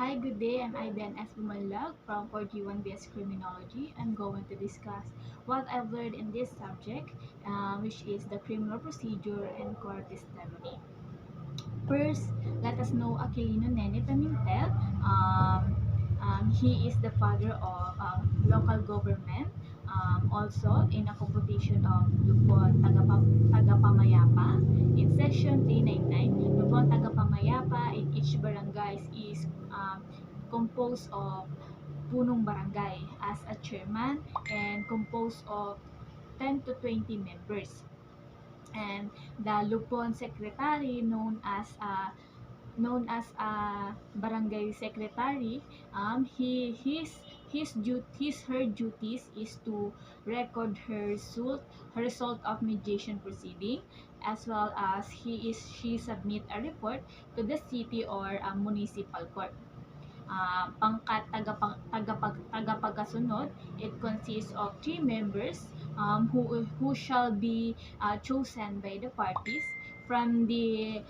Hi, good day. I'm Aiden S. Bumalag from 41 BS Criminology. I'm going to discuss what I've learned in this subject, which is the criminal procedure and court testimony. First, let us know Aquilino Nene Pimentel. He is the father of local government. Also, in a computation of Lupon Tagapamayapa, in section 399, Lupon Tagapamayapa in each barangay is composed of punong barangay as a chairman and composed of 10 to 20 members. And the Lupon secretary known as a barangay secretary. Her duties is to record her result of mediation proceeding, as well as she submit a report to the city or municipal court. Pangkat tagapagkasunod, it consists of 3 members who shall be chosen by the parties from the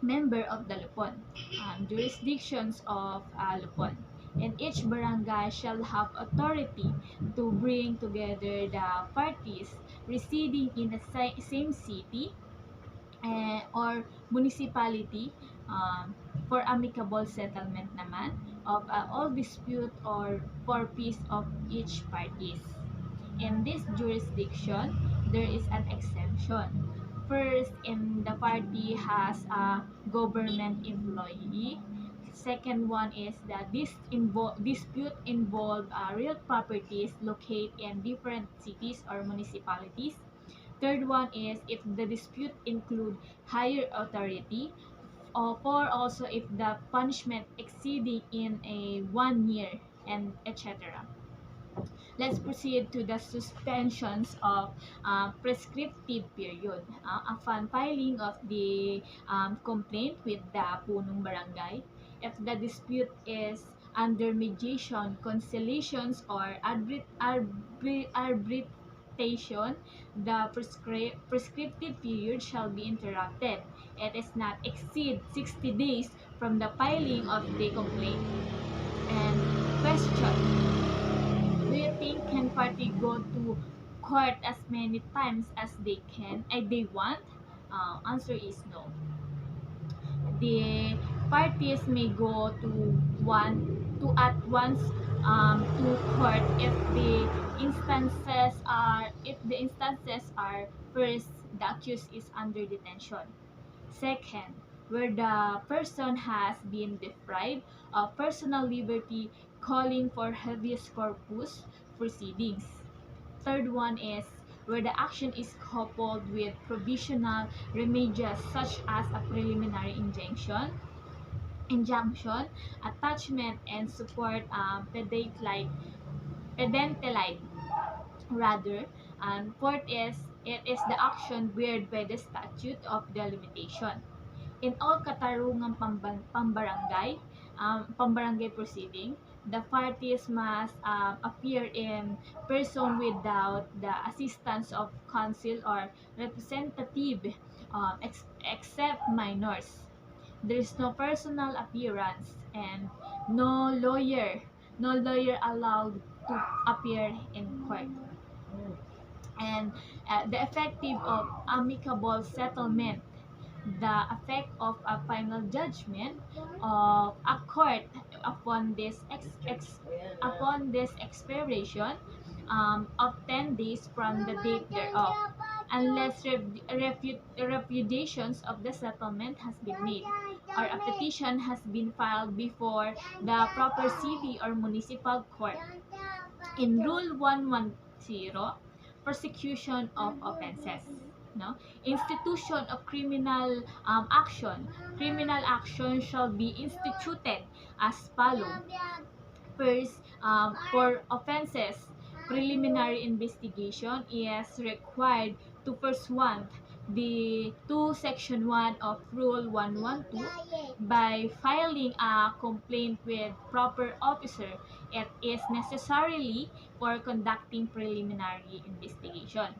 member of the Lupon, jurisdictions of Lupon. And each barangay shall have authority to bring together the parties residing in the same city or municipality um, for amicable settlement naman of all dispute or for peace of each parties. In this jurisdiction, there is an exemption. First, in the party has a government employee. Second one is that dispute involve real properties located in different cities or municipalities. Third one is if the dispute include higher authority, or four also if the punishment exceeding in a 1 year, and etc. Let's proceed to the suspensions of prescriptive period. Upon filing of the complaint with the punong barangay, if the dispute is under mediation, conciliations, or arbitration, the prescriptive period shall be interrupted. It is not exceed 60 days from the filing of the complaint. And question: do you think can party go to court as many times as they want? Answer is no. The parties may go to at once to court if the instances are: first, the accused is under detention; second, where the person has been deprived of personal liberty, calling for habeas corpus proceedings; third one is where the action is coupled with provisional remedies such as a preliminary injunction, attachment, and support pedentelite rather. And fourth is it is the action barred by the statute of the limitation. In all katarungang pambarangay proceeding, the parties must appear in person without the assistance of counsel or representative, except minors. There is no personal appearance, and no lawyer, no lawyer allowed to appear in court. And the effective of amicable settlement, the effect of a final judgment of a court upon this expiration of 10 days from the date thereof, unless repudiations of the settlement has been made, or a petition has been filed before the proper city or municipal court. In Rule 110, prosecution of offenses. No? Institution of criminal action. Criminal action shall be instituted as follows. First, for offenses, preliminary investigation is required to pursuant the section 1 of Rule 112 by filing a complaint with proper officer. It is necessarily for conducting preliminary investigation.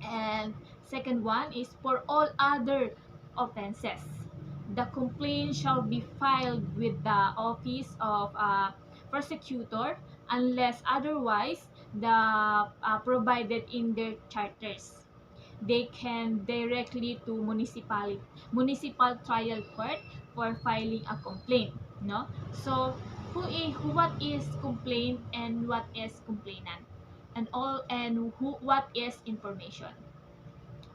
And second one is for all other offenses. the complaint shall be filed with the office of prosecutor unless otherwise provided in their charters. They can directly to municipal trial court for filing a complaint, no? So what is complaint and what is complainant, and what is information?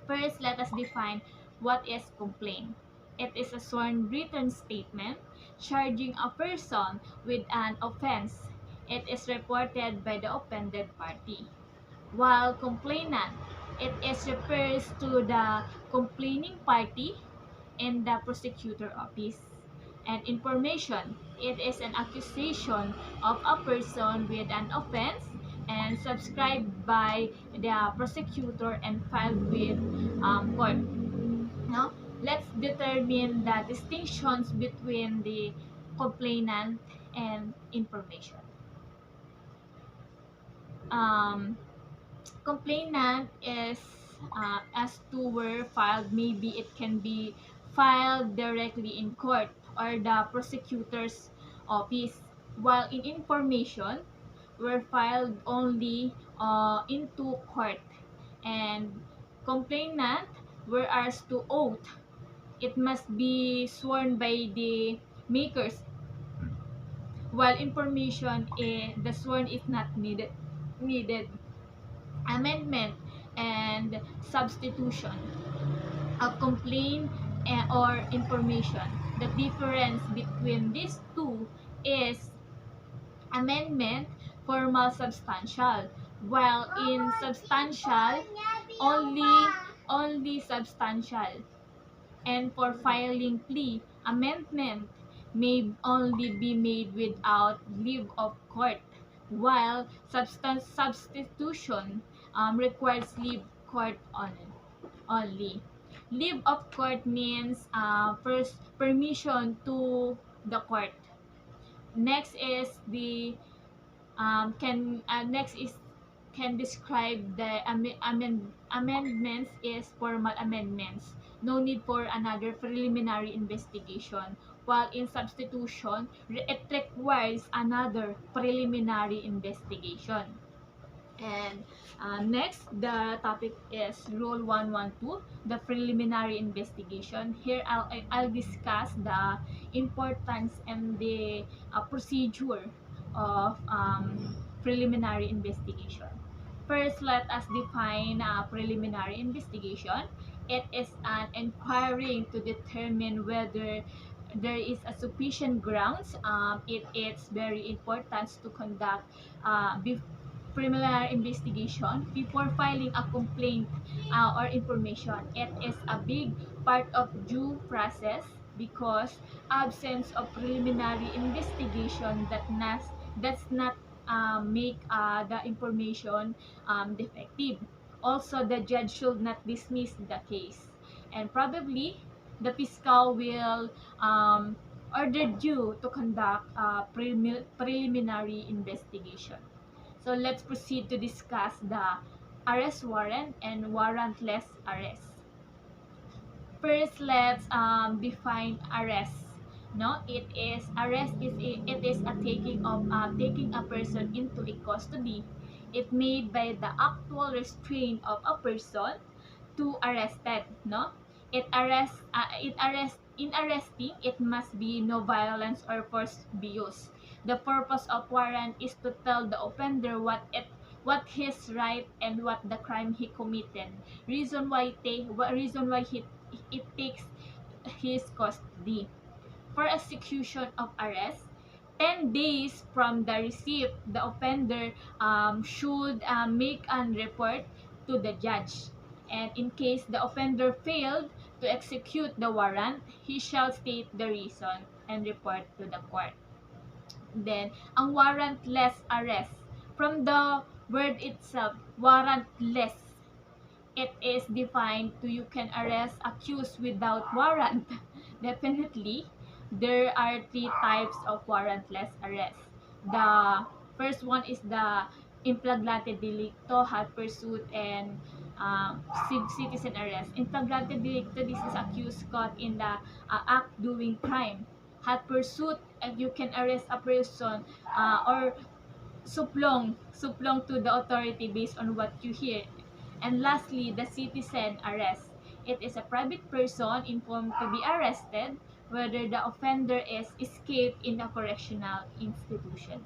First, let us define what is complaint. It is a sworn written statement charging a person with an offense. It is reported by the offended party. While complainant, it is refers to the complaining party in the prosecutor office. And information, it is an accusation of a person with an offense and subscribed by the prosecutor and filed with court. Now, let's determine the distinctions between the complainant and information. Um, Complainant is as to were filed, maybe it can be filed directly in court or the prosecutor's office, while in information were filed only into court. And complainant were asked to oath, it must be sworn by the makers, while information the sworn is not needed. Amendment and substitution of complaint or information. The difference between these two is amendment formal substantial, while in substantial only substantial. And for filing plea, amendment may only be made without leave of court, while substitution requires leave court only. Leave of court means first permission to the court. Next is the next is can describe the amendments is formal amendments. No need for another preliminary investigation. While in substitution, it requires another preliminary investigation. And next, the topic is Rule 112, the preliminary investigation. Here, I'll discuss the importance and the procedure of preliminary investigation. First, let us define preliminary investigation. It is an inquiry to determine whether there is a sufficient grounds. It is very important to conduct preliminary investigation before filing a complaint or information. It is a big part of due process because absence of preliminary investigation does not make the information defective. Also, the judge should not dismiss the case, and probably the fiscal will order you to conduct a preliminary investigation. So let's proceed to discuss the arrest warrant and warrantless arrest. First, let's define arrest. No, it is a taking a person into a custody. It made by the actual restraint of a person to arrested. No, in arresting, it must be no violence or force be used. The purpose of warrant is to tell the offender what his right and what the crime he committed. Reason why it takes his custody. For execution of arrest, 10 days from the receipt, the offender should make an report to the judge. And in case the offender failed to execute the warrant, he shall state the reason and report to the court. Then, ang warrantless arrest. From the word itself, warrantless, it is defined to you can arrest accused without warrant. Definitely, there are three types of warrantless arrest. The first one is the in flagrante delicto, hot pursuit, and citizen arrest. Integrante delicto, this is accused caught in the act doing crime. Hot pursuit, you can arrest a person or suplong to the authority based on what you hear. And lastly, the citizen arrest. It is a private person informed to be arrested whether the offender is escaped in a correctional institution.